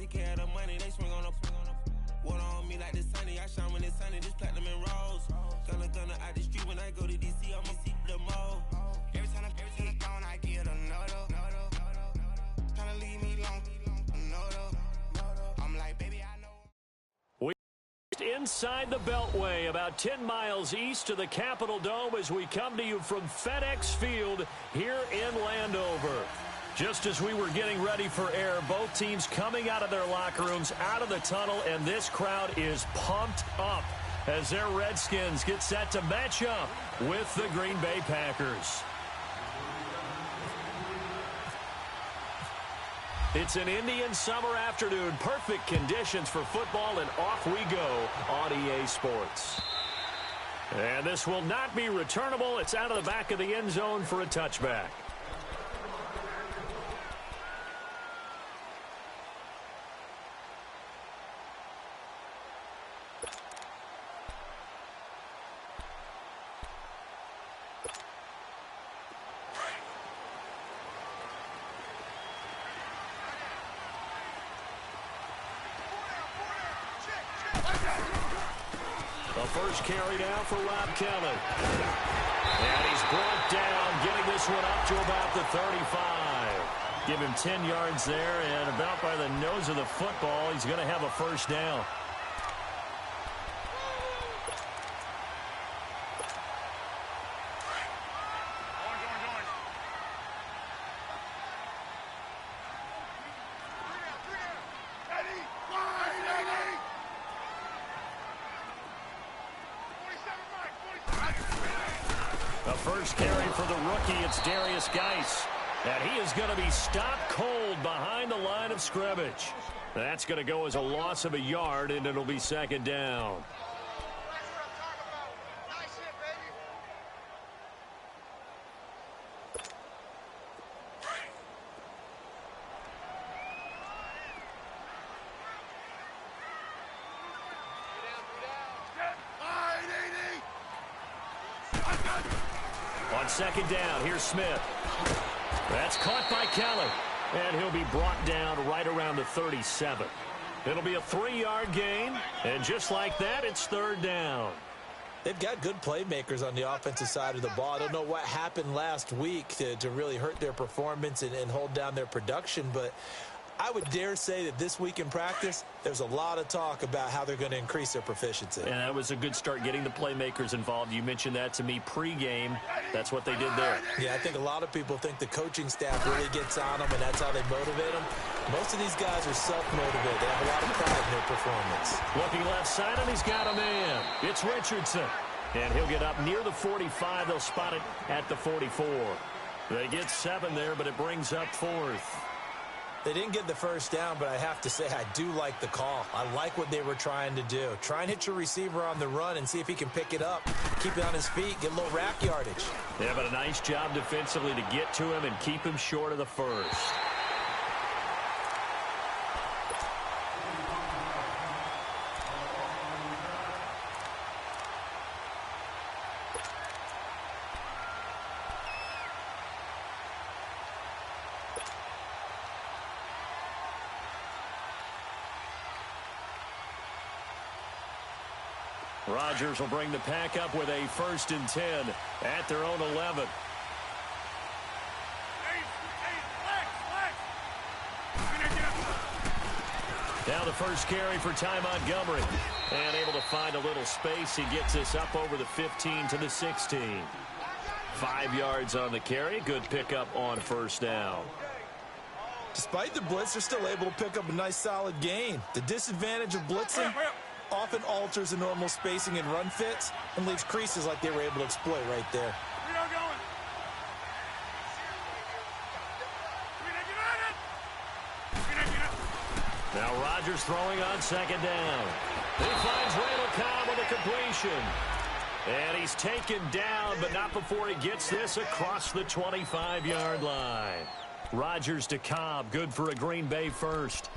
take care of the money, they swing on the water on me like the sunny. I shine when it's sunny, just platinum and rose. Gonna out the street when I go to DC, I'ma see the mode. Every time I'm gone, I get another. Tryna leave me long, I'm like, baby, I know. Inside the Beltway, about 10 miles east of the Capitol Dome as we come to you from FedEx Field here in Landover. Just as we were getting ready for air, both teams coming out of their locker rooms, out of the tunnel, and this crowd is pumped up as their Redskins get set to match up with the Green Bay Packers. It's an Indian summer afternoon. Perfect conditions for football, and off we go on EA Sports. And this will not be returnable. It's out of the back of the end zone for a touchback. First carry down for Rob Kelly. And he's brought down, getting this one up to about the 35. Give him 10 yards there, and about by the nose of the football, he's going to have a first down. First carry for the rookie, it's Darius Geis. And he is going to be stopped cold behind the line of scrimmage. That's going to go as a loss of a yard, and it'll be second down. On second down, here's Smith. That's caught by Kelly. And he'll be brought down right around the 37. It'll be a 3-yard gain. And just like that, it's third down. They've got good playmakers on the offensive side of the ball. I don't know what happened last week to really hurt their performance and hold down their production, but I would dare say that this week in practice, there's a lot of talk about how they're going to increase their proficiency. And that was a good start getting the playmakers involved. You mentioned that to me pregame. That's what they did there. Yeah, I think a lot of people think the coaching staff really gets on them, and that's how they motivate them. Most of these guys are self-motivated. They have a lot of pride in their performance. Looking left side, and he's got a man. It's Richardson. And he'll get up near the 45. They'll spot it at the 44. They get 7 there, but it brings up 4th. They didn't get the first down, but I have to say I do like the call. I like what they were trying to do. Try and hit your receiver on the run and see if he can pick it up. Keep it on his feet, get a little rack yardage. Yeah, but a nice job defensively to get to him and keep him short of the first. Rodgers will bring the pack up with a 1st and 10 at their own 11. Now the first carry for Ty Montgomery. And able to find a little space. He gets us up over the 15 to the 16. 5 yards on the carry. Good pickup on first down. Despite the blitz, they're still able to pick up a nice solid gain. The disadvantage of blitzing often alters the normal spacing and run fits and leaves creases like they were able to exploit right there. Now Rodgers throwing on second down. He finds Randall Cobb with a completion. And he's taken down, but not before he gets this across the 25-yard line. Rodgers to Cobb, good for a Green Bay first.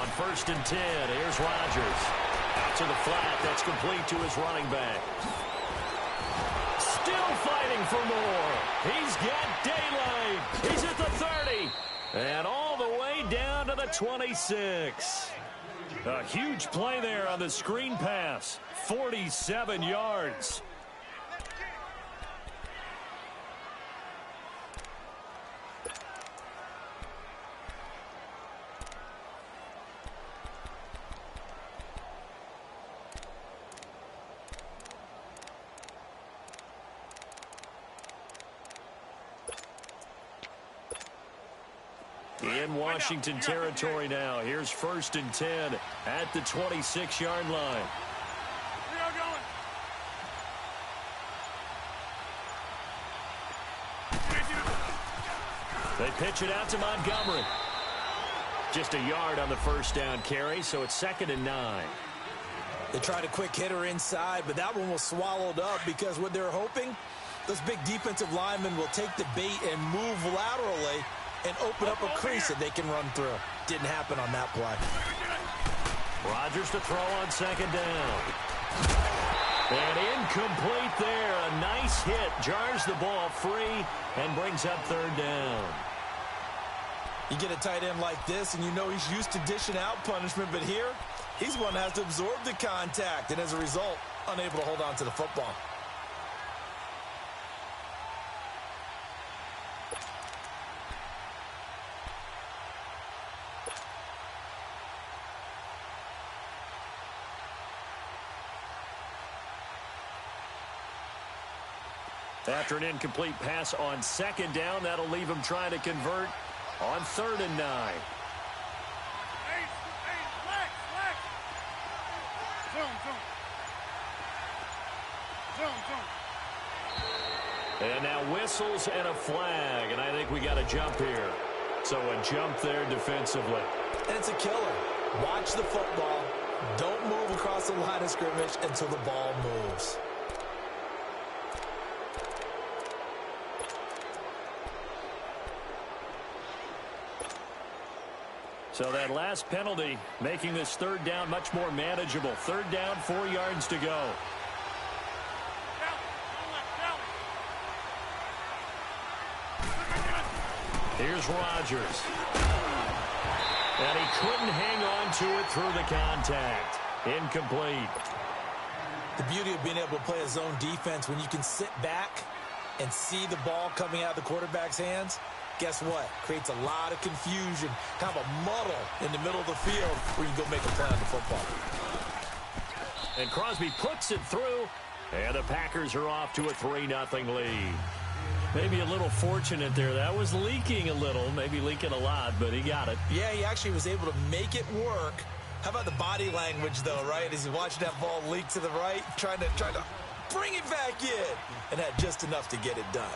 on 1st and 10. Here's Rodgers. Out to the flat. That's complete to his running back. Still fighting for more. He's got daylight. He's at the 30. And all the way down to the 26. A huge play there on the screen pass. 47 yards. In Washington territory now. Here's 1st and 10 at the 26-yard line. They pitch it out to Montgomery. Just a yard on the first down carry, so it's 2nd and 9. They tried a quick hitter inside, but that one was swallowed up because what they're hoping, those big defensive linemen will take the bait and move laterally and open up a crease that they can run through. Didn't happen on that play. Rodgers to throw on 2nd down. And incomplete there. A nice hit. Jars the ball free and brings up 3rd down. You get a tight end like this, and you know he's used to dishing out punishment, but here, he's one that has to absorb the contact, and as a result, unable to hold on to the football. After an incomplete pass on 2nd down, that'll leave him trying to convert on 3rd and 9. And now whistles and a flag, and I think we got a jump here. So a jump there defensively. And it's a killer. Watch the football. Don't move across the line of scrimmage until the ball moves. So that last penalty making this 3rd down much more manageable. 3rd down, 4 yards to go. Here's Rodgers. And he couldn't hang on to it through the contact. Incomplete. The beauty of being able to play a zone defense when you can sit back and see the ball coming out of the quarterback's hands. Guess what? Creates a lot of confusion, kind of a muddle in the middle of the field where you go make a play on the football. And Crosby puts it through, and the Packers are off to a 3-0 lead. Maybe a little fortunate there. That was leaking a little, maybe leaking a lot, but he got it. Yeah, he actually was able to make it work. How about the body language, though, right? As he watched that ball leak to the right, trying to bring it back in, and had just enough to get it done.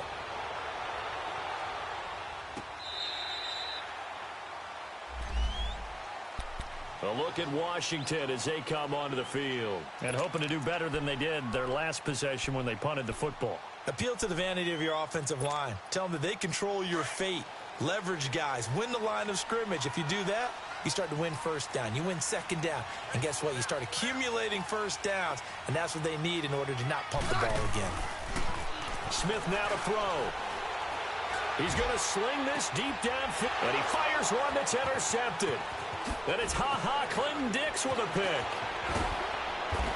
A look at Washington as they come onto the field. And hoping to do better than they did their last possession when they punted the football. Appeal to the vanity of your offensive line. Tell them that they control your fate. Leverage guys. Win the line of scrimmage. If you do that, you start to win 1st down. You win 2nd down. And guess what? You start accumulating 1st downs. And that's what they need in order to not pump the ball again. Smith now to throw. He's going to sling this deep downfield. And he fires one that's intercepted. And it's Clinton Dix with a pick.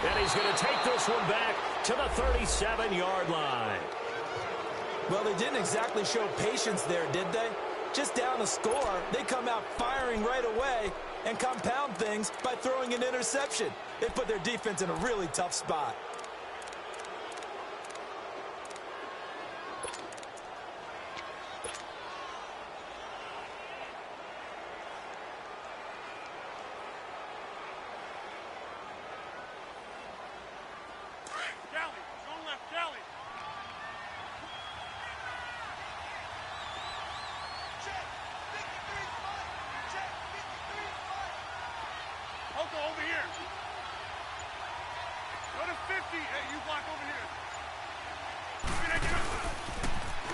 And he's going to take this one back to the 37-yard line. Well, they didn't exactly show patience there, did they? Just down a score, they come out firing right away and compound things by throwing an interception. They put their defense in a really tough spot.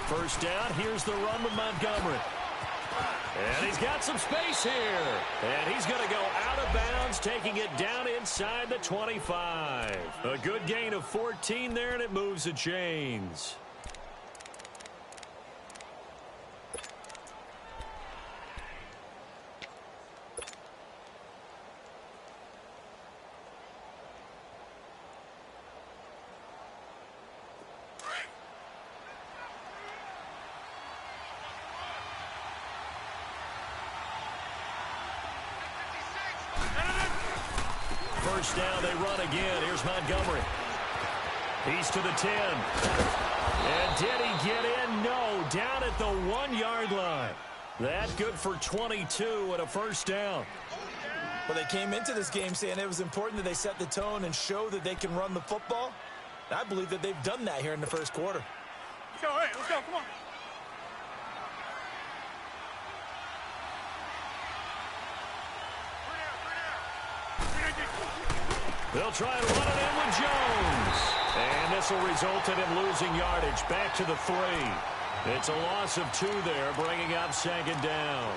First down, here's the run with Montgomery. And he's got some space here. And he's going to go out of bounds, taking it down inside the 25. A good gain of 14 there, and it moves the chains. First down, they run again. Here's Montgomery. He's to the 10. And did he get in? No, down at the 1-yard line. That good for 22 and a first down. Well, they came into this game saying it was important that they set the tone and show that they can run the football. And I believe that they've done that here in the first quarter. Let's go, hey, let's go, come on. They'll try and run it in with Jones. And this will result in him losing yardage. Back to the 3. It's a loss of 2 there, bringing up second down.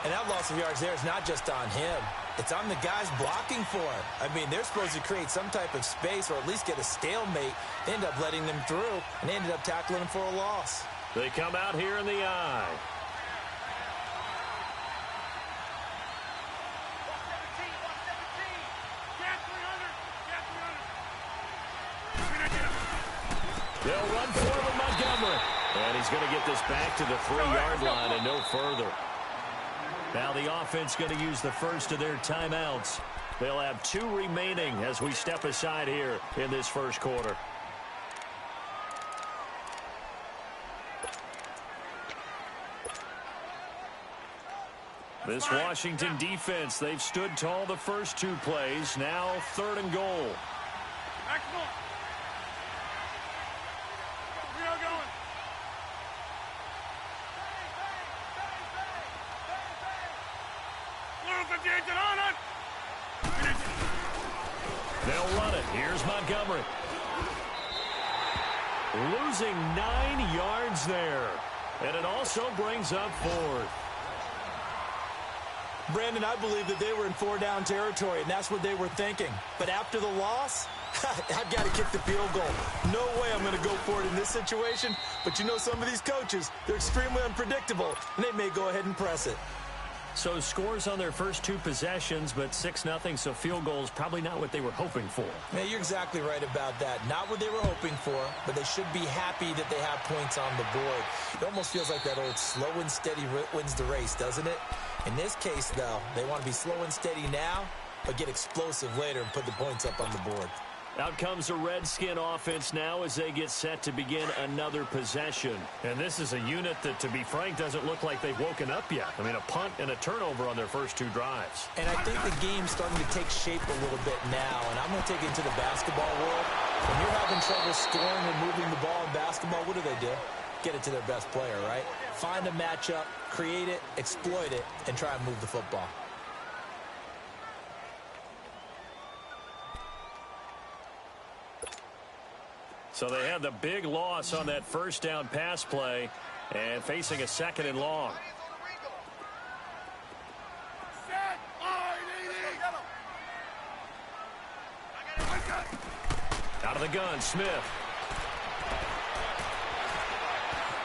And that loss of yards there is not just on him. It's on the guys blocking for him. I mean, they're supposed to create some type of space or at least get a stalemate. They end up letting them through, and they ended up tackling him for a loss. They come out here in the I. They'll run forward with Montgomery. And he's going to get this back to the 3-yard line and no further. Now the offense going to use the first of their timeouts. They'll have 2 remaining as we step aside here in this first quarter. This Washington defense, they've stood tall the first 2 plays. Now 3rd and goal. Excellent. We are going. They'll run it. Here's Montgomery. Losing 9 yards there. And it also brings up 4th. Brandon, I believe that they were in 4-down territory, and that's what they were thinking. But after the loss, I've got to kick the field goal. No way I'm going to go for it in this situation. But you know, some of these coaches, they're extremely unpredictable, and they may go ahead and press it. So scores on their first 2 possessions, but 6-0, so field goals probably not what they were hoping for. Yeah, you're exactly right about that. Not what they were hoping for, but they should be happy that they have points on the board. It almost feels like that old slow and steady wins the race, doesn't it? In this case, though, they want to be slow and steady now, but get explosive later and put the points up on the board. Out comes the Redskin offense now as they get set to begin another possession. And this is a unit that, to be frank, doesn't look like they've woken up yet. I mean, a punt and a turnover on their first 2 drives. And I think the game's starting to take shape a little bit now. And I'm going to take it into the basketball world. When you're having trouble scoring or moving the ball in basketball, what do? Get it to their best player, right? Find a matchup, create it, exploit it, and try and move the football. So they had the big loss on that first down pass play and facing a 2nd and long. Out of the gun, Smith.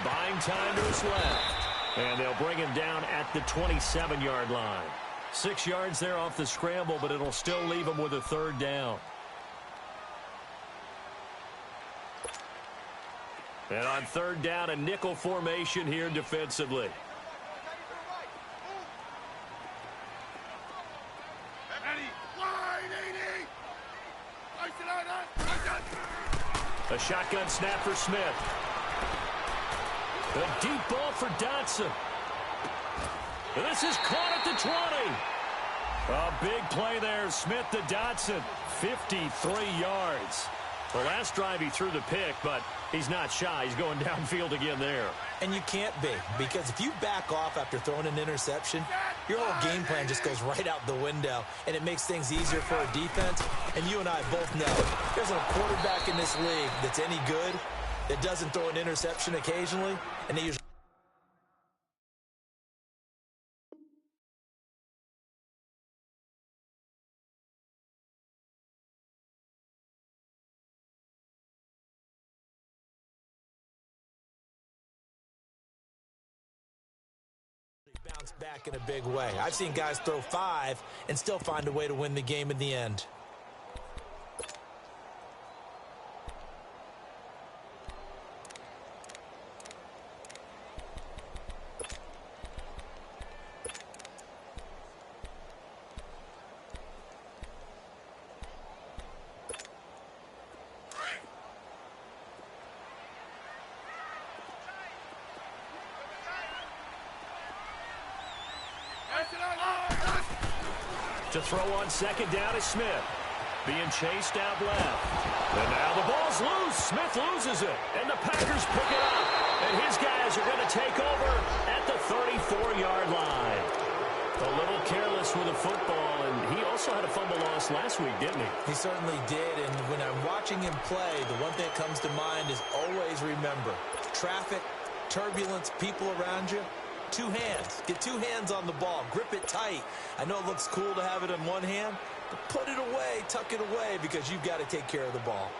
Buying time to his left. And they'll bring him down at the 27-yard line. 6 yards there off the scramble, but it'll still leave him with a 3rd down. And on 3rd down, a nickel formation here defensively. A shotgun snap for Smith. A deep ball for Dotson. And this is caught at the 20. A big play there. Smith to Dotson. 53 yards. The last drive he threw the pick, but he's not shy. He's going downfield again there. And you can't be, because if you back off after throwing an interception, your whole game plan just goes right out the window, and it makes things easier for a defense. And you and I both know there's a quarterback in this league that's any good that doesn't throw an interception occasionally, and they usually bounce back in a big way. I've seen guys throw 5 and still find a way to win the game in the end. To throw on second down is Smith. Being chased out left. And now the ball's loose. Smith loses it. And the Packers pick it up. And his guys are going to take over at the 34-yard line. A little careless with the football. And he also had a fumble loss last week, didn't he? He certainly did. And when I'm watching him play, the one thing that comes to mind is always remember, traffic, turbulence, people around you. 2 hands. Get 2 hands on the ball. Grip it tight. I know it looks cool to have it in one hand, but put it away, tuck it away, because you've got to take care of the ball.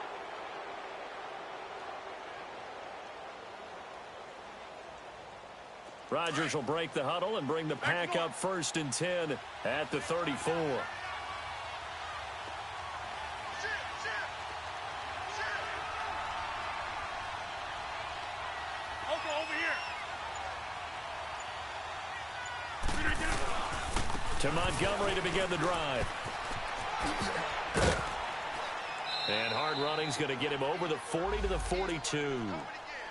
Rodgers will break the huddle and bring the pack up 1st and 10 at the 34. To Montgomery to begin the drive. And hard running's going to get him over the 40 to the 42.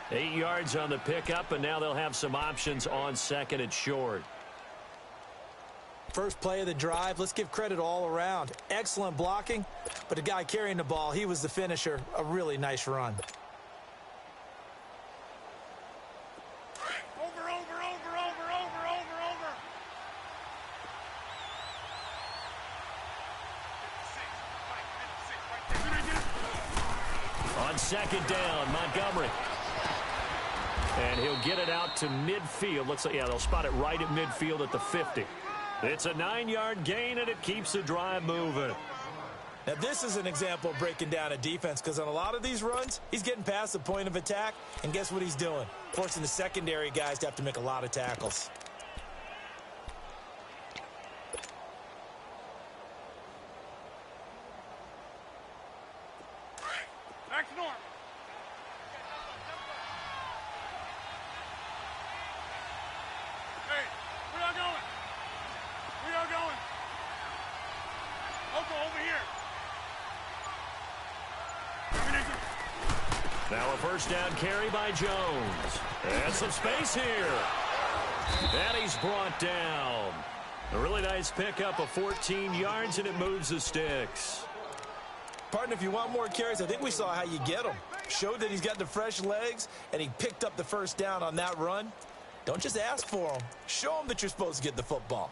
8 yards on the pickup, and now they'll have some options on 2nd and short. First play of the drive, let's give credit all around. Excellent blocking, but the guy carrying the ball, he was the finisher. A really nice run. On 2nd down, Montgomery. And he'll get it out to midfield. Looks like, yeah, they'll spot it right at midfield at the 50. It's a 9-yard gain, and it keeps the drive moving. Now, this is an example of breaking down a defense, because on a lot of these runs, he's getting past the point of attack, and guess what he's doing? Forcing the secondary guys to have to make a lot of tackles. Now a first down carry by Jones. And some space here. And he's brought down. A really nice pickup of 14 yards, and it moves the sticks. Partner, if you want more carries, I think we saw how you get them. Showed that he's got the fresh legs, and he picked up the first down on that run. Don't just ask for them. Show them that you're supposed to get the football.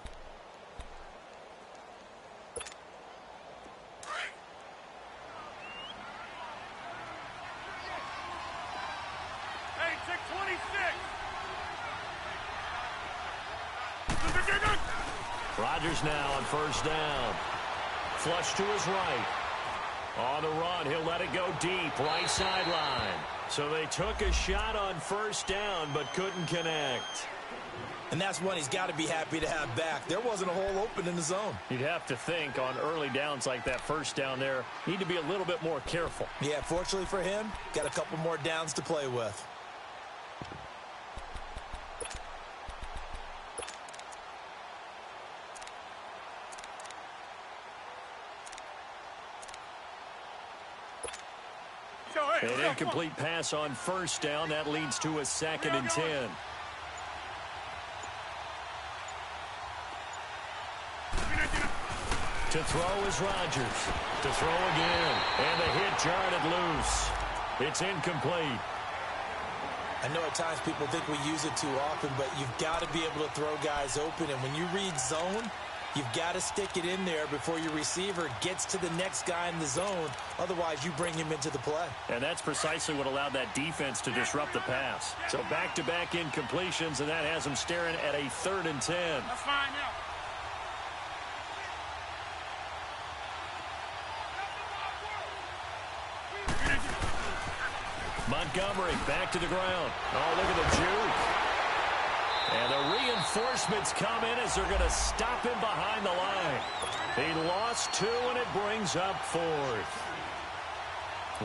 Rodgers now on first down. Flush to his right. On the run, he'll let it go deep, right sideline. So they took a shot on first down, but couldn't connect. And that's one he's got to be happy to have back. There wasn't a hole open in the zone. You'd have to think on early downs like that first down there, need to be a little bit more careful. Yeah, fortunately for him, got a couple more downs to play with. An incomplete pass on first down. That leads to a 2nd and 10. To throw is Rodgers. To throw again. And the hit jarred it loose. It's incomplete. I know at times people think we use it too often, but you've got to be able to throw guys open. And when you read zone, you've got to stick it in there before your receiver gets to the next guy in the zone. Otherwise, you bring him into the play. And that's precisely what allowed that defense to disrupt the pass. So back-to-back incompletions, and that has them staring at a 3rd and 10. That's fine now. Montgomery back to the ground. Oh, look at the juke. And the reinforcements come in as they're going to stop him behind the line. He lost 2, and it brings up 4th.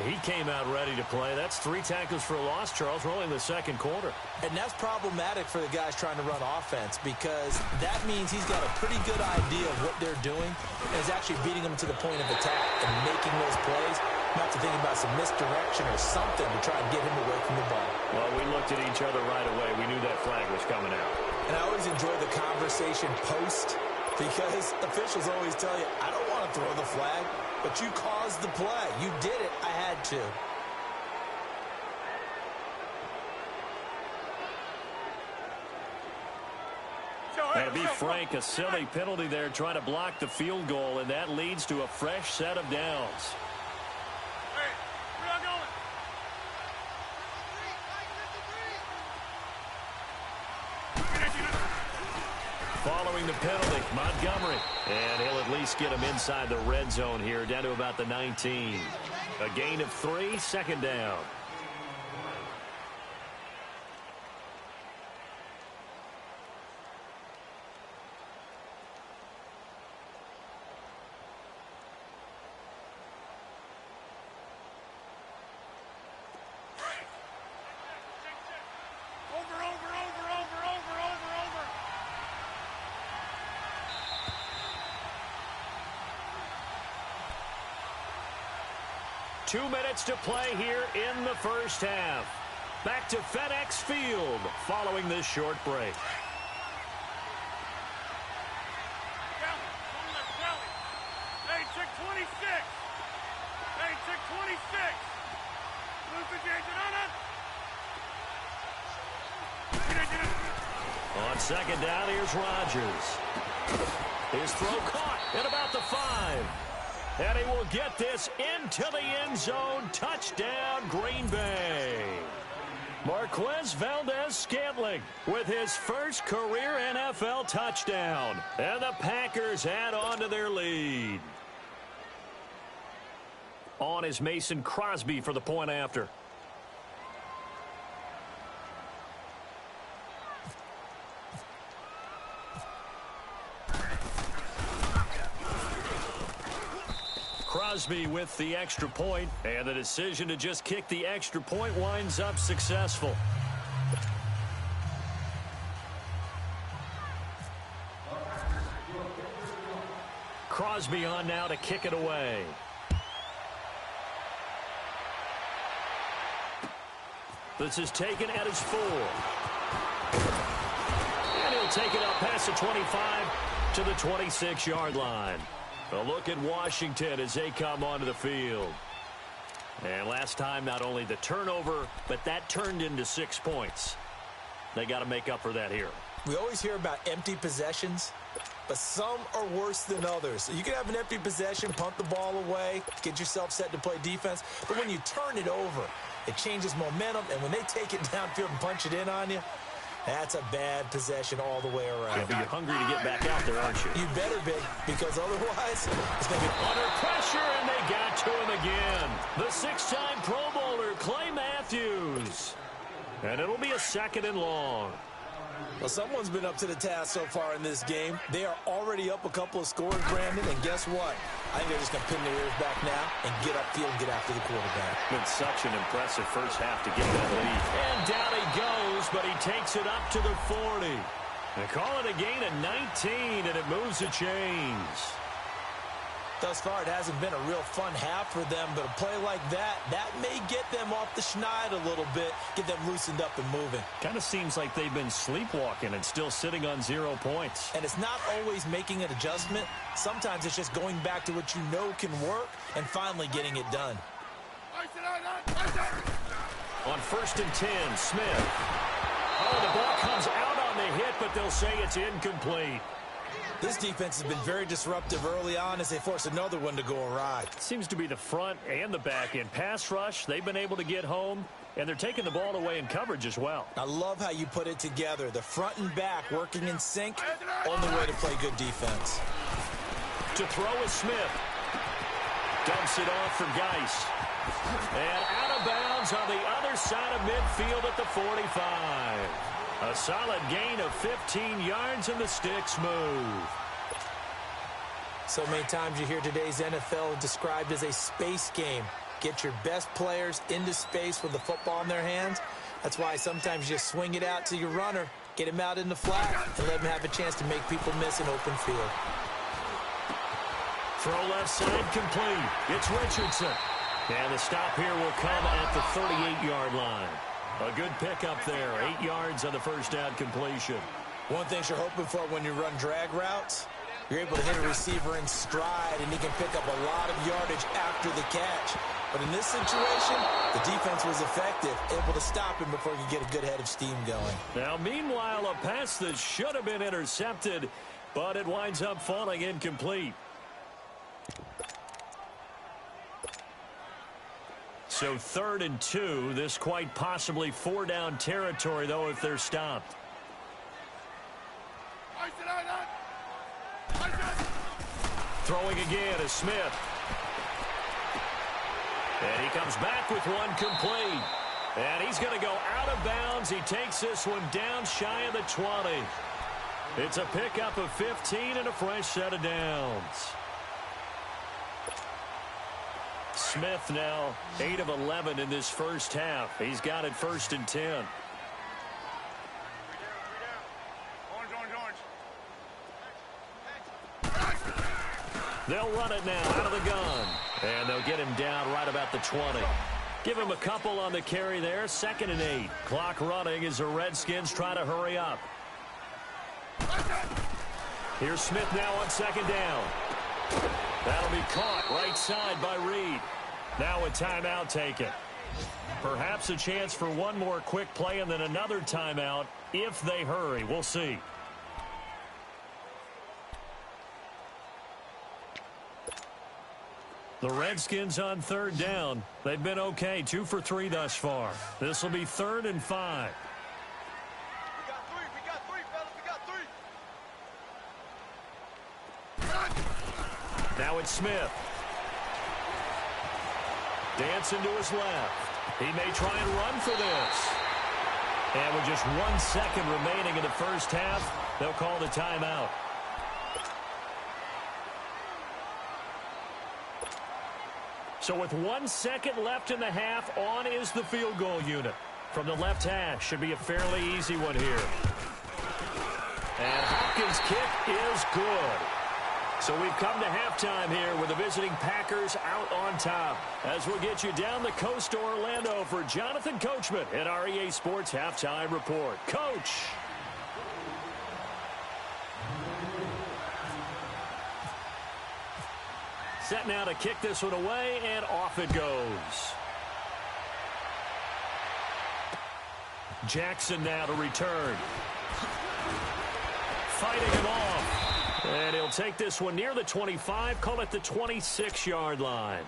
He came out ready to play. That's 3 tackles for a loss, Charles. We're only in the second quarter. And that's problematic for the guys trying to run offense because that means he's got a pretty good idea of what they're doing and is actually beating them to the point of attack and making those plays. Not to think about some misdirection or something to try and get him away from the ball. Well, we looked at each other right away. We knew that flag was coming out. And I always enjoy the conversation post because officials always tell you, I don't want to throw the flag, but you caused the play. You did it. I had to. And to be frank, a silly penalty there trying to block the field goal, and that leads to a fresh set of downs. Hey, we're not going. Following the penalty, Montgomery. And he'll at least get him inside the red zone here, down to about the 19. A gain of 3, second down. Over. 2 minutes to play here in the first half. Back to FedEx Field following this short break. Hey, check 26. Hey, check 26. Luther J. On second down, here's Rodgers. His throw caught at about the 5. And he will get this into the end zone. Touchdown, Green Bay. Marquez Valdez-Scantling with his first career NFL touchdown. And the Packers add on to their lead. On is Mason Crosby for the point after. Crosby with the extra point, and the decision to just kick the extra point winds up successful. Crosby on now to kick it away. This is taken at his 4. And he'll take it up past the 25 to the 26-yard line. A look at Washington as they come onto the field. And last time, not only the turnover, but that turned into 6 points. They got to make up for that here. We always hear about empty possessions, but some are worse than others. You can have an empty possession, punt the ball away, get yourself set to play defense, but when you turn it over, it changes momentum, and when they take it downfield and punch it in on you, that's a bad possession all the way around. Yeah, but you're hungry to get back out there, aren't you? You better be, because otherwise it's going to be under pressure, and they got to him again. The 6-time Pro Bowler, Clay Matthews. And it'll be a 2nd and long. Well, someone's been up to the task so far in this game. They are already up a couple of scores, Brandon, and guess what? I think they're just going to pin their ears back now and get upfield and get after the quarterback. Been such an impressive first half to get that lead. And down he goes, but he takes it up to the 40. They call it a gain of 19, and it moves the chains. Thus far, it hasn't been a real fun half for them, but a play like that may get them off the schneid a little bit, get them loosened up and moving. Kind of seems like they've been sleepwalking and still sitting on 0 points. And it's not always making an adjustment. Sometimes it's just going back to what you know can work and finally getting it done. On 1st and 10, Smith. Oh, the ball comes out on the hit, but they'll say it's incomplete. This defense has been very disruptive early on as they force another one to go awry. Seems to be the front and the back end. Pass rush, they've been able to get home, and they're taking the ball away in coverage as well. I love how you put it together. The front and back working in sync, only way to play good defense. To throw is Smith. Dumps it off for Geist. And out of bounds on the other side of midfield at the 45. A solid gain of 15 yards, and the sticks move. So many times you hear today's NFL described as a space game. Get your best players into space with the football in their hands. That's why sometimes you just swing it out to your runner, get him out in the flat, and let him have a chance to make people miss an open field. Throw left side complete. It's Richardson. And the stop here will come at the 38-yard line. A good pickup there. 8 yards on the first down completion. One thing you're hoping for when you run drag routes, you're able to hit a receiver in stride, and he can pick up a lot of yardage after the catch. But in this situation, the defense was effective, able to stop him before he could get a good head of steam going. Now, meanwhile, a pass that should have been intercepted, but it winds up falling incomplete. So 3rd and 2. This quite possibly 4-down territory, though, if they're stopped. Throwing again is Smith. And he comes back with one complete. And he's going to go out of bounds. He takes this one down shy of the 20. It's a pickup of 15 and a fresh set of downs. Smith now 8 of 11 in this first half. He's got it 1st and 10. They'll run it now out of the gun. And they'll get him down right about the 20. Give him a couple on the carry there. 2nd and 8. Clock running as the Redskins try to hurry up. Here's Smith now on 2nd down. That'll be caught right side by Reed. Now a timeout taken. Perhaps a chance for one more quick play and then another timeout if they hurry. We'll see. The Redskins on 3rd down. They've been okay, 2 for 3 thus far. This will be 3rd and 5. We got three, fellas, we got three. Now it's Smith. Dancing to his left. He may try and run for this. And with just 1 second remaining in the first half, they'll call the timeout. So with 1 second left in the half, on is the field goal unit. From the left hash, should be a fairly easy one here. And Hopkins' kick is good. So we've come to halftime here with the visiting Packers out on top. As we'll get you down the coast to Orlando for Jonathan Coachman at our EA Sports Halftime Report. Coach! Set now to kick this one away, and off it goes. Jackson now to return. Fighting him off. And he'll take this one near the 25, call it the 26-yard line.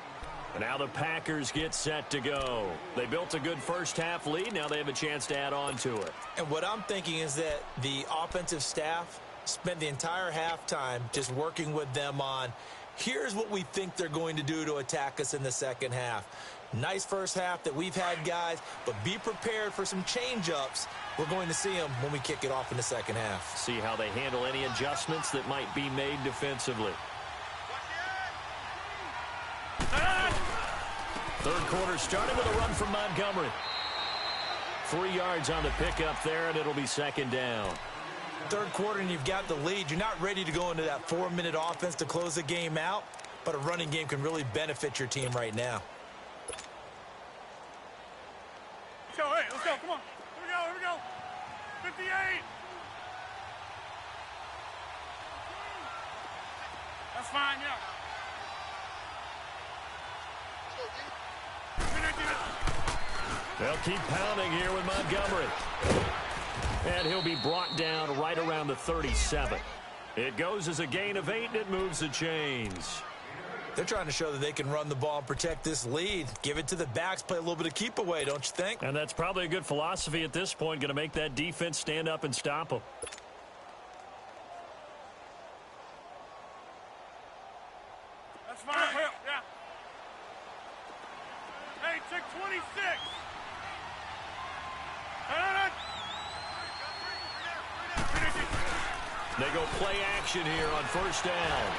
And now the Packers get set to go. They built a good first half lead. Now they have a chance to add on to it. And what I'm thinking is that the offensive staff spent the entire halftime just working with them on, here's what we think they're going to do to attack us in the second half. Nice first half that we've had, guys, but be prepared for some change-ups. We're going to see them when we kick it off in the second half. See how they handle any adjustments that might be made defensively. Third quarter started with a run from Montgomery. 3 yards on the pickup there, and it'll be 2nd down. Third quarter, and you've got the lead. You're not ready to go into that 4-minute offense to close the game out, but a running game can really benefit your team right now. Let's go, hey, let's go, come on. Here we go. 58. That's fine, yeah. They'll keep pounding here with Montgomery. And he'll be brought down right around the 37. It goes as a gain of 8, and it moves the chains. They're trying to show that they can run the ball and protect this lead. Give it to the backs, play a little bit of keep away, don't you think? And that's probably a good philosophy at this point, going to make that defense stand up and stop them. That's fine, yeah. Hey, check 26. They go play action here on first down.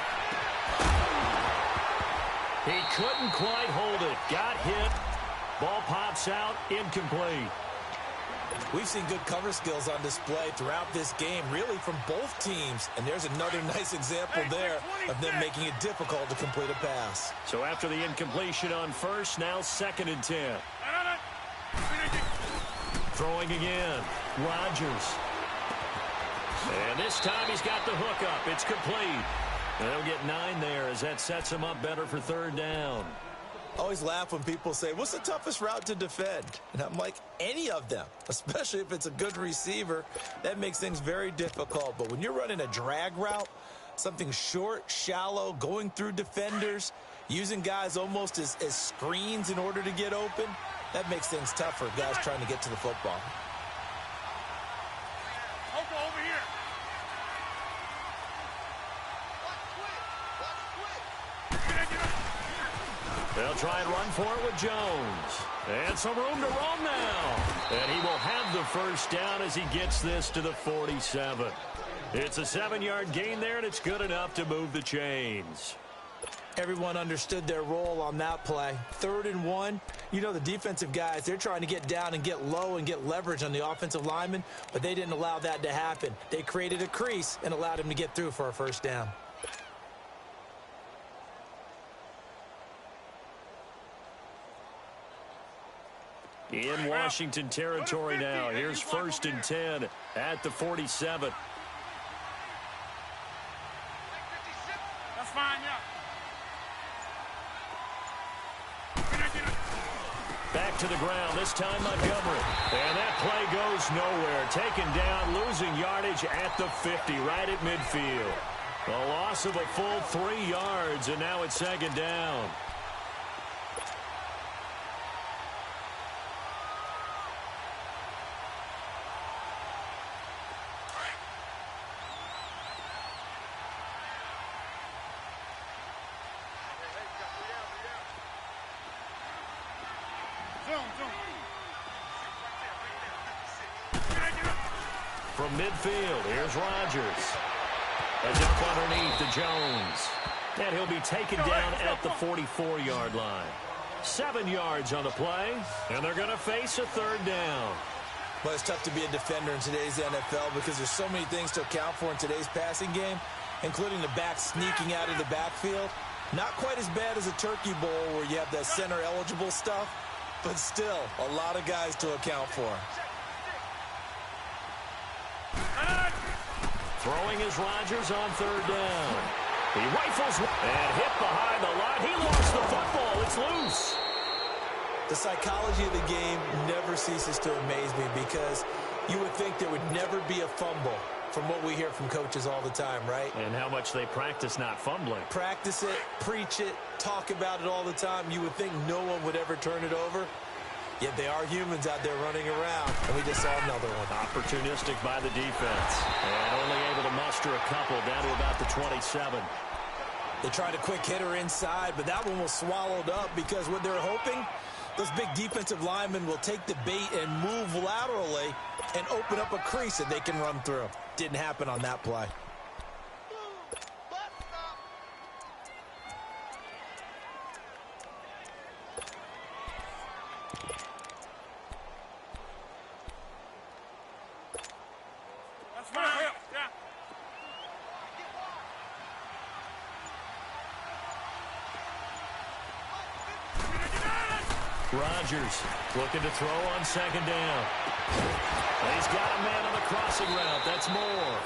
He couldn't quite hold it. Got hit. Ball pops out. Incomplete. We've seen good cover skills on display throughout this game, really from both teams. And there's another nice example there of them making it difficult to complete a pass. So after the incompletion on first, now 2nd and 10. Throwing again. Rodgers. And this time he's got the hook up. It's complete. And they'll get 9 there as that sets him up better for 3rd down. I always laugh when people say, what's the toughest route to defend? And I'm like, any of them, especially if it's a good receiver. That makes things very difficult. But when you're running a drag route, something short, shallow, going through defenders, using guys almost as screens in order to get open, that makes things tough for guys trying to get to the football. Over here. They'll try and run for it with Jones. And some room to roam now. And he will have the first down as he gets this to the 47. It's a 7-yard gain there, and it's good enough to move the chains. Everyone understood their role on that play. 3rd and 1. You know, the defensive guys, they're trying to get down and get low and get leverage on the offensive lineman, but they didn't allow that to happen. They created a crease and allowed him to get through for a first down. In Washington territory now. Here's 1st and 10 at the 47. That's fine, yeah. Back to the ground, this time Montgomery. And that play goes nowhere. Taken down, losing yardage at the 50, right at midfield. A loss of a full 3 yards, and now it's 2nd down. From midfield, here's Rodgers. A dump underneath to Jones. And he'll be taken down at the 44-yard line. 7 yards on the play, and they're going to face a 3rd down. Well, it's tough to be a defender in today's NFL because there's so many things to account for in today's passing game, including the back sneaking out of the backfield. Not quite as bad as a turkey bowl where you have that center-eligible stuff, but still a lot of guys to account for. Throwing is Rodgers on 3rd down. He rifles and hit behind the line. He lost the football. It's loose. The psychology of the game never ceases to amaze me because you would think there would never be a fumble from what we hear from coaches all the time, right? And how much they practice not fumbling. Practice it, preach it, talk about it all the time. You would think no one would ever turn it over. Yet they are humans out there running around, and we just saw another one. Opportunistic by the defense, and only able to muster a couple down to about the 27. They tried a quick hitter inside, but that one was swallowed up because what they're hoping, those big defensive linemen will take the bait and move laterally and open up a crease that they can run through. Didn't happen on that play. Rodgers looking to throw on 2nd down. He's got a man on the crossing route. That's Moore.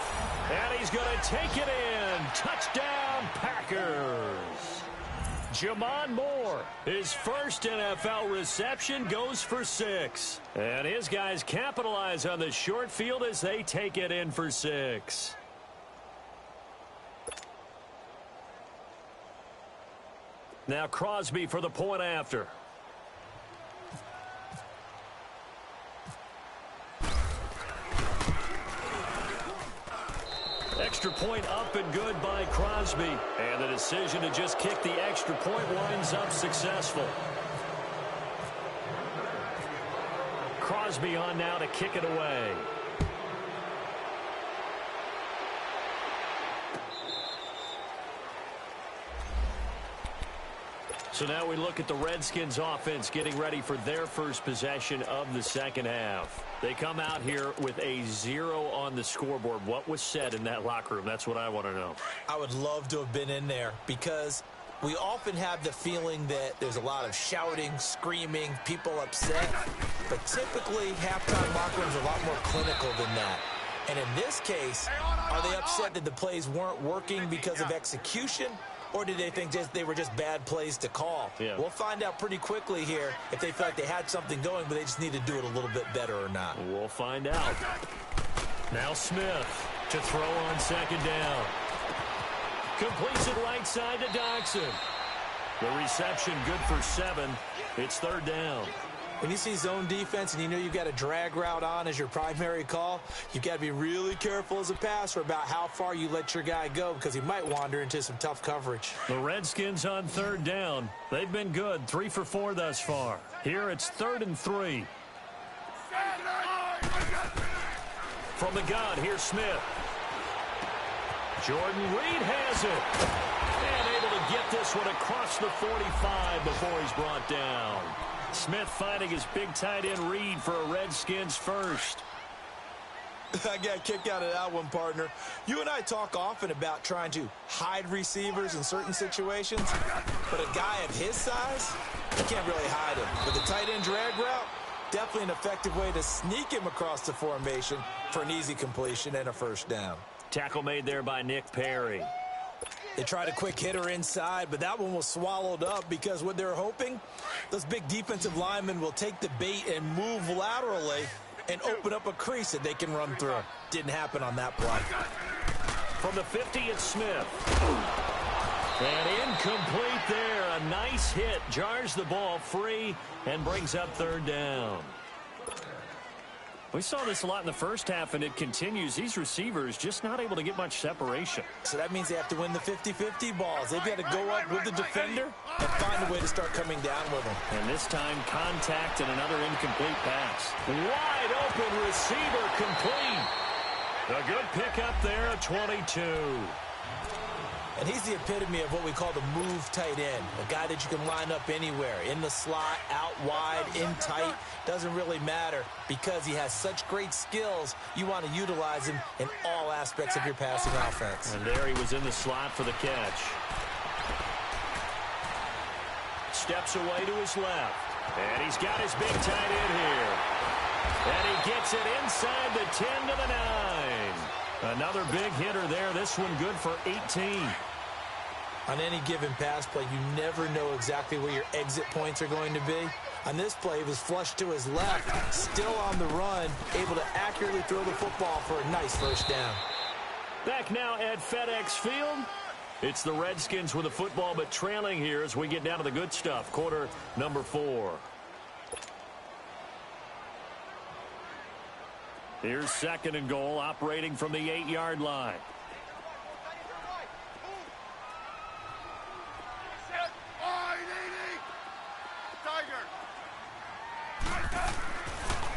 And he's going to take it in. Touchdown, Packers. Jamon Moore, his first NFL reception, goes for 6. And his guys capitalize on the short field as they take it in for 6. Now Crosby for the point after. Extra point up and good by Crosby. And the decision to just kick the extra point winds up successful. Crosby on now to kick it away. So now we look at the Redskins offense getting ready for their first possession of the second half. They come out here with a 0 on the scoreboard. What was said in that locker room? That's what I want to know. I would love to have been in there because we often have the feeling that there's a lot of shouting, screaming, people upset. But typically, halftime locker rooms are a lot more clinical than that. And in this case, are they upset that the plays weren't working because of execution? Or did they think they were just bad plays to call? Yeah. We'll find out pretty quickly here if they feel like they had something going, but they just need to do it a little bit better or not. We'll find out. Now Smith to throw on second down. Completes it right side to Dodson. The reception good for 7. It's third down. When you see zone defense and you know you've got a drag route on as your primary call, you've got to be really careful as a passer about how far you let your guy go because he might wander into some tough coverage. The Redskins on third down. They've been good, 3 for 4 thus far. Here it's 3rd and 3. From the gun, here's Smith. Jordan Reed has it. And able to get this one across the 45 before he's brought down. Smith finding his big tight end Reed for a Redskins first. I got kicked out of that one, partner. You and I talk often about trying to hide receivers in certain situations, but a guy of his size, you can't really hide him. With the tight end drag route, definitely an effective way to sneak him across the formation for an easy completion and a first down. Tackle made there by Nick Perry. They tried a quick hitter inside, but that one was swallowed up because what they're hoping, those big defensive linemen will take the bait and move laterally and open up a crease that they can run through. Didn't happen on that play. From the 50, it's Smith. And incomplete there. A nice hit. Jars the ball free and brings up third down. We saw this a lot in the first half, and it continues. These receivers just not able to get much separation. So that means they have to win the 50-50 balls. They've got to go up with the defender and find a way to start coming down with them. And this time, contact and another incomplete pass. Wide open receiver complete. A good pickup there at 22. And he's the epitome of what we call the move tight end. A guy that you can line up anywhere. In the slot, out wide, in tight. Doesn't really matter because he has such great skills. You want to utilize him in all aspects of your passing offense. And there he was in the slot for the catch. Steps away to his left. And he's got his big tight end here. And he gets it inside the 10 to the 9. Another big hitter there. This one good for 18. On any given pass play, you never know exactly where your exit points are going to be. On this play, he was flushed to his left, still on the run, able to accurately throw the football for a nice first down. Back now at FedEx Field. It's the Redskins with the football, but trailing here as we get down to the good stuff. Quarter number 4. Here's 2nd and goal, operating from the 8-yard line.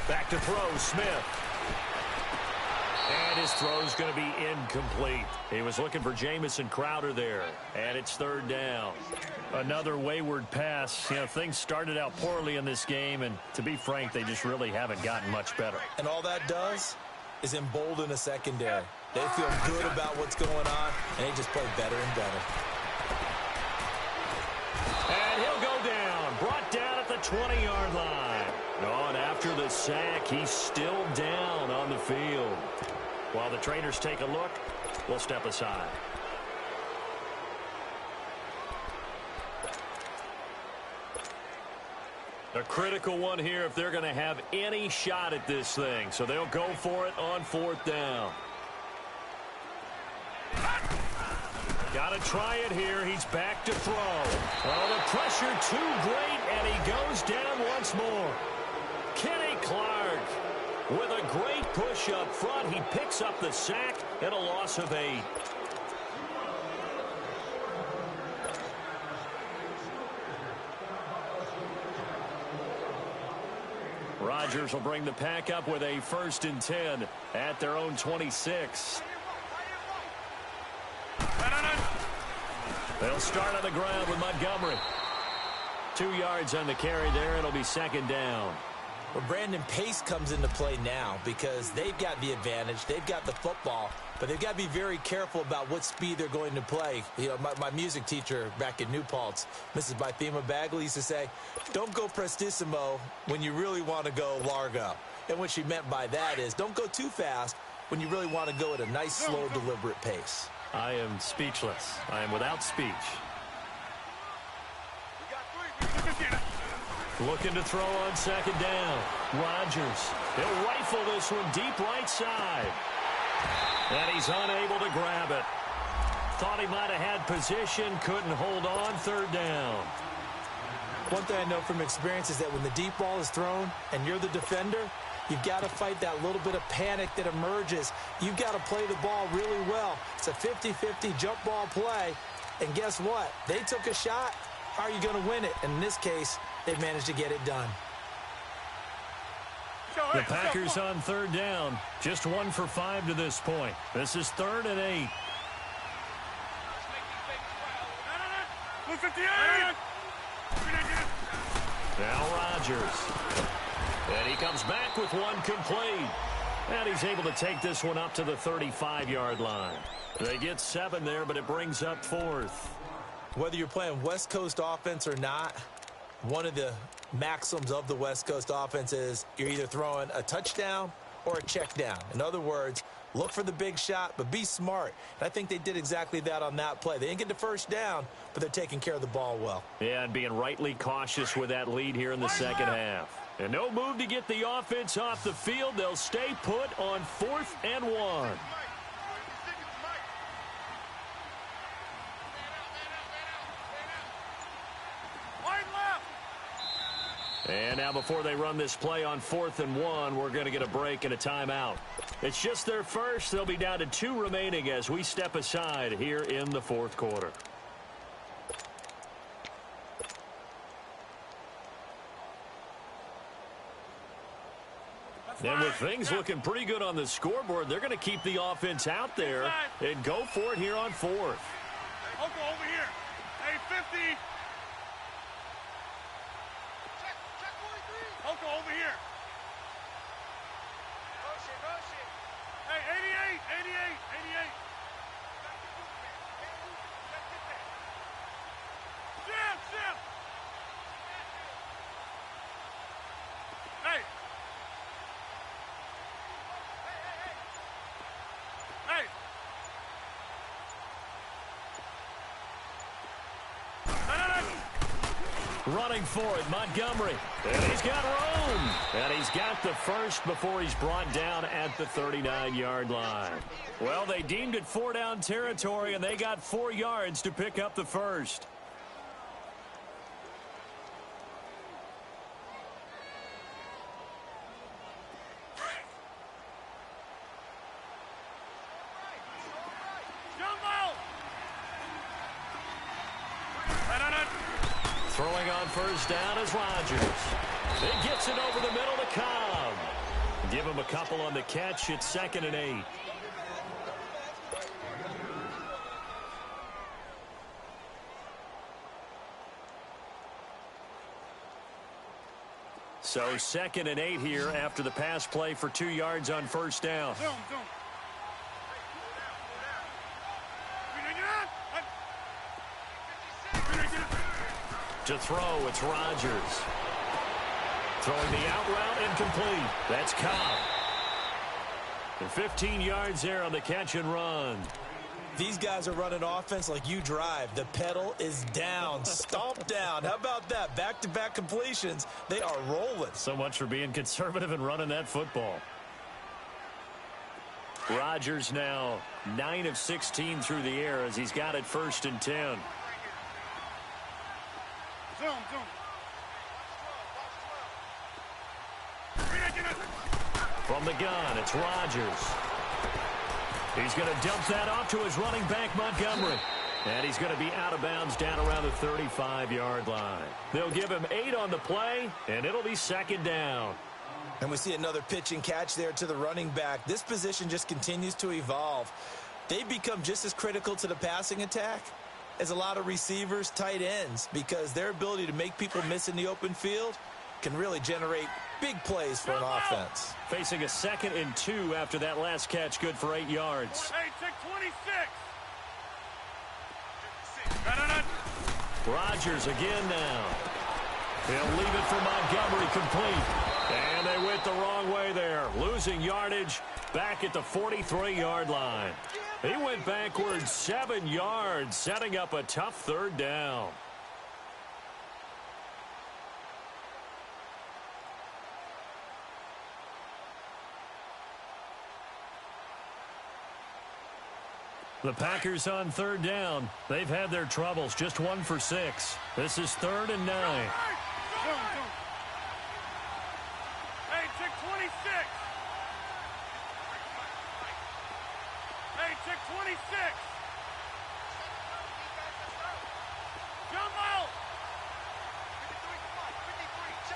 Back to throw, Smith. And his throw's going to be incomplete. He was looking for Jamison Crowder there. And it's third down. Another wayward pass. You know, things started out poorly in this game, and to be frank, they just really haven't gotten much better. And all that does is embolden a secondary. They feel good about what's going on, and they just play better and better. And he'll go down. Brought down at the 20-yard line. Oh, and after the sack, he's still down on the field. While the trainers take a look, we'll step aside. A critical one here if they're going to have any shot at this thing. So they'll go for it on 4th down. Got to try it here. He's back to throw. Oh, the pressure too great, and he goes down once more. Kenny Clark with a great push up front. He picks up the sack and a loss of 8. Rodgers will bring the pack up with a 1st and 10 at their own 26. They'll start on the ground with Montgomery. 2 yards on the carry there. It'll be second down. Well, Brandon, pace comes into play now because they've got the advantage. They've got the football, but they've got to be very careful about what speed they're going to play. You know, my music teacher back in New Paltz, Mrs. Bythema Bagley, used to say, don't go prestissimo when you really want to go largo. And what she meant by that is don't go too fast when you really want to go at a nice, slow, deliberate pace. I am speechless. I am without speech. Looking to throw on second down. Rodgers. He'll rifle this one deep right side. And he's unable to grab it. Thought he might have had position. Couldn't hold on. Third down. One thing I know from experience is that when the deep ball is thrown and you're the defender, you've got to fight that little bit of panic that emerges. You've got to play the ball really well. It's a 50-50 jump ball play. And guess what? They took a shot. How are you going to win it? And in this case, they've managed to get it done. The Packers on third down. Just 1 for 5 to this point. This is 3rd and 8. Now Rodgers. And he comes back with one complete. And he's able to take this one up to the 35-yard line. They get 7 there, but it brings up 4th. Whether you're playing West Coast offense or not, one of the maxims of the West Coast offense is you're either throwing a touchdown or a check down. In other words, look for the big shot, but be smart. And I think they did exactly that on that play. They didn't get the first down, but they're taking care of the ball well. Yeah, and being rightly cautious with that lead here in the second half. And no move to get the offense off the field. They'll stay put on 4th and 1. And now before they run this play on 4th and 1, we're going to get a break and a timeout. It's just their first. They'll be down to 2 remaining as we step aside here in the 4th quarter. And with things looking pretty good on the scoreboard, they're going to keep the offense out there and go for it here on 4th. Oko over here. Hey, 50. Oko over here. Hey, 88, 88, 88. Jim. Hey. Hey. Running for it, Montgomery. And he's got room. And he's got the first before he's brought down at the 39-yard line. Well, they deemed it 4-down territory, and they got 4 yards to pick up the first. Throwing on first down is Rodgers. He gets it over the middle to Cobb. Give him a couple on the catch. It's 2nd and 8. So 2nd and 8 here after the pass play for 2 yards on first down. Zoom. To throw, it's Rodgers. Throwing the out route, incomplete. That's Cobb. And 15 yards there on the catch and run. These guys are running offense like you drive. The pedal is down, stomped down. How about that? Back-to-back completions. They are rolling. So much for being conservative and running that football. Rodgers now 9 of 16 through the air as he's got it 1st and 10. Zoom. From the gun, it's Rodgers. He's going to dump that off to his running back, Montgomery. And he's going to be out of bounds down around the 35-yard line. They'll give him 8 on the play, and it'll be 2nd down. And we see another pitch and catch there to the running back. This position just continues to evolve. They become just as critical to the passing attack is a lot of receivers, tight ends, because their ability to make people miss in the open field can really generate big plays for an offense. Facing a 2nd and 2 after that last catch, good for 8 yards. Hey, check 26. Rodgers again now. He'll leave it for Montgomery, complete. And they went the wrong way there, losing yardage back at the 43-yard line. He went backwards 7 yards, setting up a tough 3rd down. The Packers on 3rd down. They've had their troubles, just 1 for 6. This is 3rd and 9. Hey, check 26. Hey, check 26. Jump out.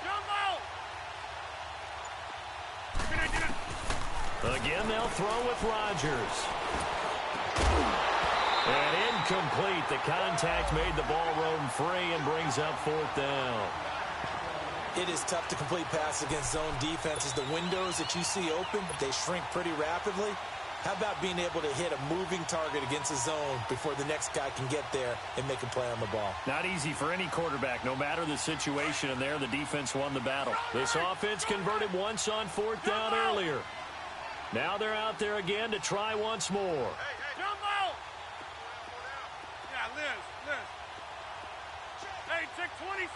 Jump out. Again, they'll throw with Rodgers. And incomplete. The contact made the ball roam free and brings up 4th down. It is tough to complete passes against zone defenses. The windows that you see open, they shrink pretty rapidly. How about being able to hit a moving target against a zone before the next guy can get there and make a play on the ball? Not easy for any quarterback, no matter the situation, and there the defense won the battle. This offense converted once on 4th down earlier. Now they're out there again to try once more. Jump out. Yeah, Liz. Hey, check 26.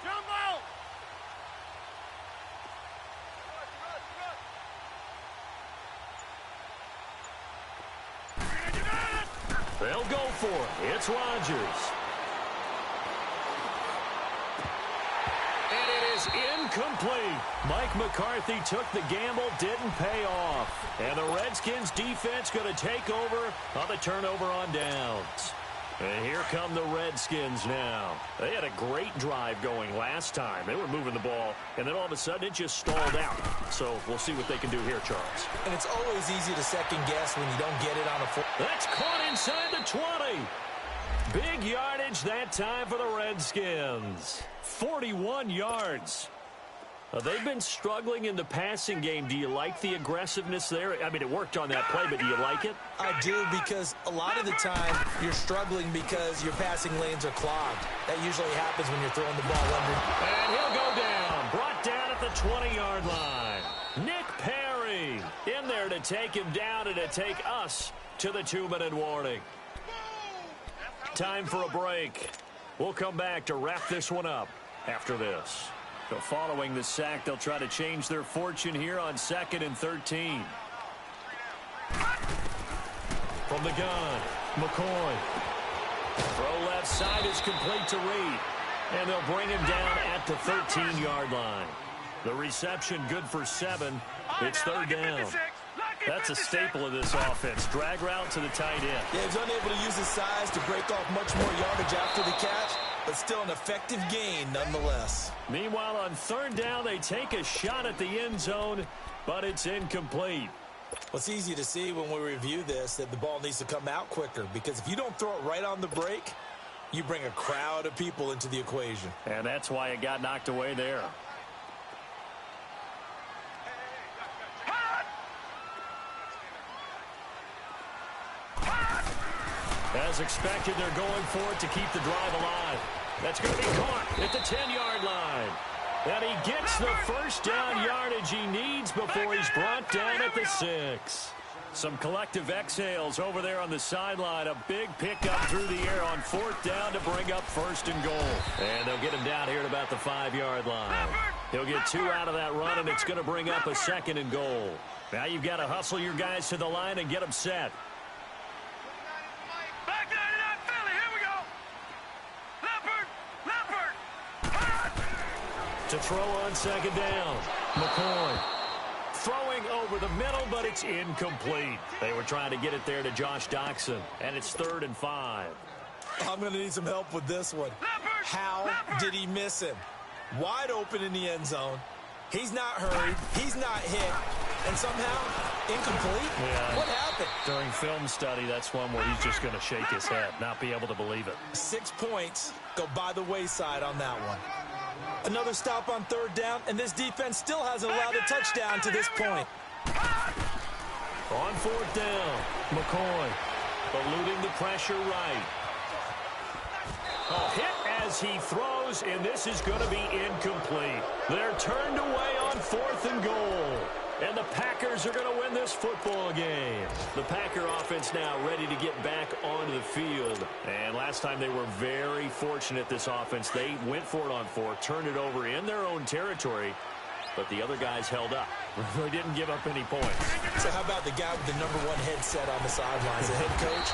Jump out. They'll go for it. It's Rodgers. And it is incomplete. Mike McCarthy took the gamble, didn't pay off. And the Redskins defense going to take over on the turnover on downs. And here come the Redskins now. They had a great drive going last time. They were moving the ball, and then all of a sudden it just stalled out. So we'll see what they can do here, Charles. And it's always easy to second guess when you don't get it on a full. That's caught inside the 20. Big yardage that time for the Redskins. 41 yards. They've been struggling in the passing game. Do you like the aggressiveness there? I mean, it worked on that play, but do you like it? I do, because a lot of the time you're struggling because your passing lanes are clogged. That usually happens when you're throwing the ball under. And he'll go down. Brought down at the 20-yard line. Nick Perry in there to take him down and to take us to the 2-minute warning. Time for a break. We'll come back to wrap this one up after this. So following the sack, they'll try to change their fortune here on 2nd and 13. From the gun, McCoy. Throw left side is complete to Reed. And they'll bring him down at the 13-yard line. The reception good for 7. It's 3rd down. That's a staple of this offense. Drag route to the tight end. Yeah, he's unable to use his size to break off much more yardage after the catch, but still an effective gain nonetheless. Meanwhile, on 3rd down, they take a shot at the end zone, but it's incomplete. Well, it's easy to see when we review this that the ball needs to come out quicker, because if you don't throw it right on the break, you bring a crowd of people into the equation. And that's why it got knocked away there. As expected, they're going for it to keep the drive alive. That's going to be caught at the 10-yard line. And he gets the first down yardage he needs before he's brought down at the 6. Some collective exhales over there on the sideline. A big pickup through the air on 4th down to bring up 1st and goal. And they'll get him down here at about the 5-yard line. He'll get 2 out of that run, and it's going to bring up a 2nd and goal. Now you've got to hustle your guys to the line and get them set. To throw on 2nd down. McCoy throwing over the middle, but it's incomplete. They were trying to get it there to Josh Doxson, and it's 3rd and 5. I'm going to need some help with this one. How did he miss him? Wide open in the end zone. He's not hurried. He's not hit. And somehow, incomplete? Yeah. What happened? During film study, that's one where he's just going to shake his head, not be able to believe it. 6 points go by the wayside on that one. Another stop on third down, and this defense still hasn't allowed a touchdown to this point. On fourth down, McCoy eluding the pressure right. A hit as he throws, and this is going to be incomplete. They're turned away on 4th and goal. And the Packers are going to win this football game. The Packer offense now ready to get back onto the field. And last time they were very fortunate, this offense. They went for it on 4, turned it over in their own territory, but the other guys held up. They didn't give up any points. So how about the guy with the #1 headset on the sidelines, the head coach?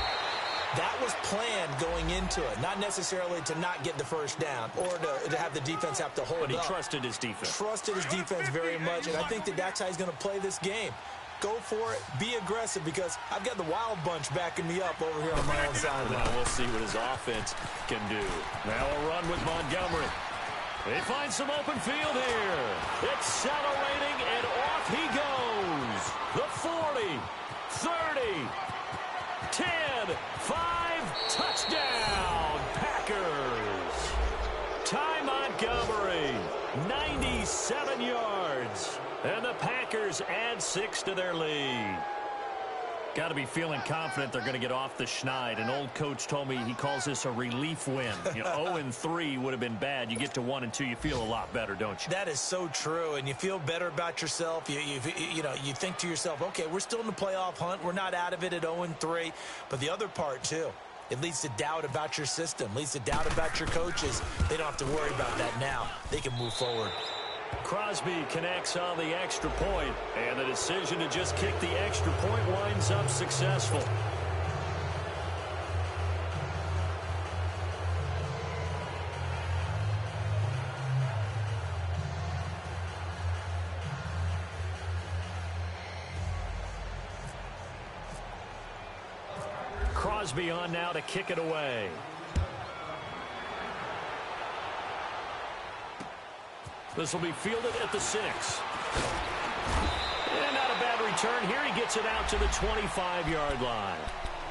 That was planned going into it, not necessarily to not get the first down or to have the defense have to hold up. But he trusted his defense. Trusted his defense very much, and I think that's how he's going to play this game. Go for it, be aggressive, because I've got the wild bunch backing me up over here on my own sideline. Now we'll see what his offense can do. Now a run with Montgomery. They find some open field here. Accelerating, and off he goes. The 40, 30, 10, 5, touchdown, Packers. Ty Montgomery, 97 yards. And the Packers add 6 to their lead. Got to be feeling confident they're going to get off the schneid. An old coach told me he calls this a relief win. 0-3 would have been bad. You get to 1-2, you feel a lot better, don't you? That is so true, and you feel better about yourself. You think to yourself, okay, we're still in the playoff hunt. We're not out of it at 0-3. But the other part, too, it leads to doubt about your system, leads to doubt about your coaches. They don't have to worry about that now. They can move forward. Crosby connects on the extra point, and the decision to just kick the extra point winds up successful. Crosby on now to kick it away. This will be fielded at the 6. And not a bad return here. He gets it out to the 25-yard line.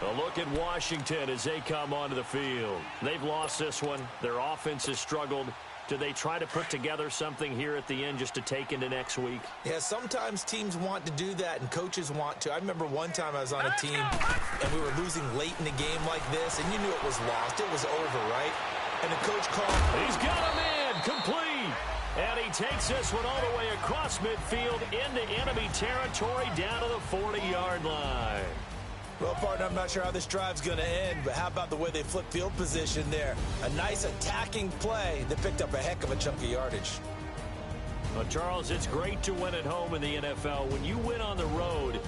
A look at Washington as they come onto the field. They've lost this one. Their offense has struggled. Do they try to put together something here at the end just to take into next week? Yeah, sometimes teams want to do that and coaches want to. I remember one time I was on a team and we were losing late in the game like this, and you knew it was lost. It was over, right? And the coach called. He's got him in. Complete. And he takes this one all the way across midfield into enemy territory down to the 40-yard line. Well, partner, I'm not sure how this drive's going to end, but how about the way they flip field position there? A nice attacking play that picked up a heck of a chunk of yardage. Well, Charles, it's great to win at home in the NFL. When you win on the road,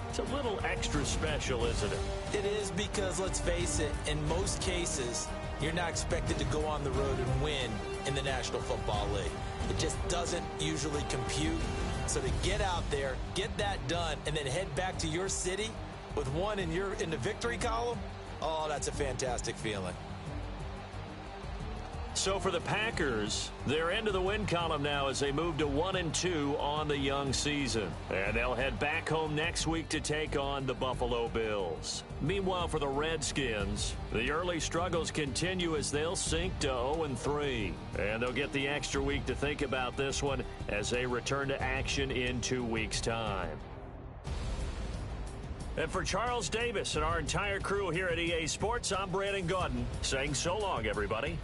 it's a little extra special, isn't it? It is, because, let's face it, in most cases, you're not expected to go on the road and win in the National Football League. It just doesn't usually compute. So to get out there, get that done, and then head back to your city with one in the victory column, oh, that's a fantastic feeling. So for the Packers, they're into the win column now as they move to 1-2 on the young season. And they'll head back home next week to take on the Buffalo Bills. Meanwhile, for the Redskins, the early struggles continue as they'll sink to 0-3. And they'll get the extra week to think about this one as they return to action in 2 weeks' time. And for Charles Davis and our entire crew here at EA Sports, I'm Brandon Gaudin saying so long, everybody.